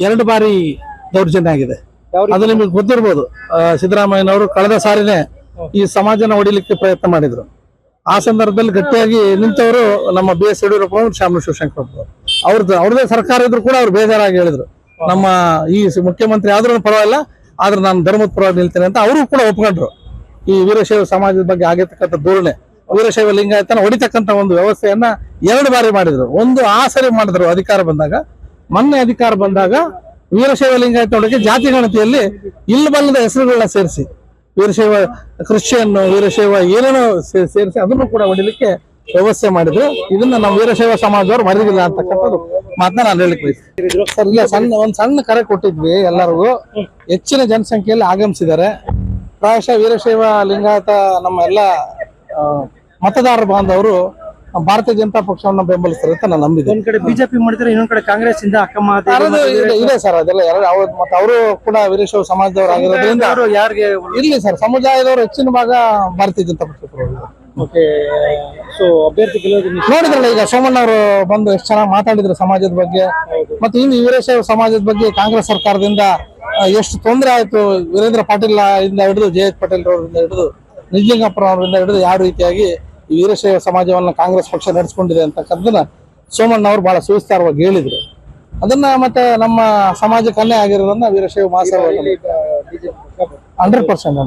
2 ಬಾರಿ ದೌರ್ಜನ್ಯ ಆಗಿದೆ. ಅದು ನಿಮಗೆ ಗೊತ್ತಿರ್ಬೋದು. ಸಿದ್ದರಾಮಯ್ಯನವರು ಕಳೆದ ಸಾರಿನೇ ಈ ಸಮಾಜನ ಹೊಡಿಲಿಕ್ಕೆ ಪ್ರಯತ್ನ ಮಾಡಿದ್ರು. ಆ ಸಂದರ್ಭದಲ್ಲಿ ಗಟ್ಟಿಯಾಗಿ ನಿಂತವರು ನಮ್ಮ BS ಯಡಿಯೂರಪ್ಪ ಅವರು, ಶಾಮನೂರು ಶಿವಶಂಕರಪ್ಪ ಅವ್ರದೇ ಸರ್ಕಾರ ಇದ್ರು ಕೂಡ ಅವ್ರು ಬೇಜಾರಾಗಿ ಹೇಳಿದ್ರು, ನಮ್ಮ ಈ ಮುಖ್ಯಮಂತ್ರಿ ಆದ್ರೂ ಪರವಾಗಿಲ್ಲ, ಆದ್ರೆ ನಾನು ಧರ್ಮದ ಪರವಾಗಿ ನಿಲ್ತೇನೆ ಅಂತ ಅವರು ಕೂಡ ಒಪ್ಕೊಂಡ್ರು. ಈ ವೀರಶೈವ ಸಮಾಜದ ಬಗ್ಗೆ ಆಗಿರ್ತಕ್ಕಂಥ ಧೋರಣೆ, ವೀರಶೈವ ಲಿಂಗಾಯತನ ಹೊಡಿತಕ್ಕಂಥ ಒಂದು ವ್ಯವಸ್ಥೆಯನ್ನ 2 ಬಾರಿ ಮಾಡಿದ್ರು. ಒಂದು ಆ ಸರಿ ಮಾಡಿದ್ರು ಅಧಿಕಾರ ಬಂದಾಗ, ಮೊನ್ನೆ ಅಧಿಕಾರ ಬಂದಾಗ ವೀರಶೈವ ಲಿಂಗಾಯತ ಒಳಗೆ ಜಾತಿ ಗಣತಿಯಲ್ಲಿ ಇಲ್ಲಬಲ್ಲದ ಹೆಸರುಗಳನ್ನ ಸೇರಿಸಿ, ವೀರಶೈವ ಕ್ರಿಶ್ಚಿಯನ್, ವೀರಶೈವ ಏನೇನೋ ಸೇರಿಸಿ ಅದನ್ನು ಕೂಡ ಹೊಡಿಲಿಕ್ಕೆ ವ್ಯವಸ್ಥೆ ಮಾಡಿದ್ರು. ಇದನ್ನ ನಮ್ಮ ವೀರಶೈವ ಸಮಾಜದವ್ರು ಮರೆದಿಲ್ಲ ಅಂತಕ್ಕಂಥದ್ದು ಮಾತನ್ನ ನಾನು ಹೇಳಿಕ್ ಬಯಸ್ತೀನಿ. ಸರ್, ಇಲ್ಲ ಒಂದ್ ಸಣ್ಣ ಕರೆ ಕೊಟ್ಟಿದ್ವಿ ಎಲ್ಲರಿಗೂ. ಹೆಚ್ಚಿನ ಜನಸಂಖ್ಯೆಯಲ್ಲಿ ಆಗಮಿಸಿದ್ದಾರೆ. ಪ್ರಾಯಶಃ ವೀರಶೈವ ಲಿಂಗಾಯತ ನಮ್ಮ ಎಲ್ಲ ಮತದಾರ ಬಾಂಧವರು ಭಾರತೀಯ ಜನತಾ ಪಕ್ಷವನ್ನು ಬೆಂಬಲಿಸ್ತಾರೆ ಅಂತ ನಾನು ನಂಬಿದ್ದೆ. ಒಂದ್ ಕಡೆ ಬಿಜೆಪಿ ಮಾಡಿದ್ರೆ ಇನ್ನೊಂದ್ ಕಡೆ ಕಾಂಗ್ರೆಸ್ ಇಂದ ಅಕ್ಕಮ್ಮ ಇದೆ ಸರ್, ಅದೆಲ್ಲ ಮತ್ತೆ ಅವರು ಕೂಡ ವೀರಶೈವ ಸಮಾಜದವರು ಆಗಿರೋದ್ರಿಂದ ಯಾರಿಗೆ ಇಲ್ಲಿ ಸರ್ ಸಮುದಾಯದವರು ಹೆಚ್ಚಿನ ಭಾಗ ಭಾರತೀಯ ಜನತಾ ಪಕ್ಷ. ಸೊ ಅಭ್ಯರ್ಥಿ ನೋಡಿದ್ರಲ್ಲ ಈಗ ಸೋಮಣ್ಣ ಅವರು ಬಂದು ಎಷ್ಟು ಚೆನ್ನಾಗಿ ಮಾತಾಡಿದ್ರು ಸಮಾಜದ ಬಗ್ಗೆ. ಮತ್ತೆ ಇನ್ನು ವೀರಶೈವ ಸಮಾಜದ ಬಗ್ಗೆ ಕಾಂಗ್ರೆಸ್ ಸರ್ಕಾರದಿಂದ ಎಷ್ಟು ತೊಂದರೆ ಆಯ್ತು, ವೀರೇಂದ್ರ ಪಾಟೀಲ್ ಇಂದ ಹಿಡಿದು JH ಪಾಟೀಲ್ ಅವರಿಂದ ಹಿಡಿದು ನಿಜಲಿಂಗಪ್ಪರ ಅವರಿಂದ ಹಿಡಿದು ಯಾವ ರೀತಿಯಾಗಿ ಈ ವೀರಶೈವ ಸಮಾಜವನ್ನ ಕಾಂಗ್ರೆಸ್ ಪಕ್ಷ ನಡೆಸ್ಕೊಂಡಿದೆ ಅಂತಕ್ಕಂಥದ್ದನ್ನ ಸೋಮಣ್ಣ ಅವರು ಬಹಳ ಸುವಿಸ್ತಾರವಾಗಿ ಹೇಳಿದ್ರು. ಅದನ್ನ ಮತ್ತೆ ನಮ್ಮ ಸಮಾಜಕ್ಕೆ ಅನ್ಯಾಯ ಆಗಿರೋದನ್ನ ವೀರಶೈವ ಮಹಾಸಭಾ 100%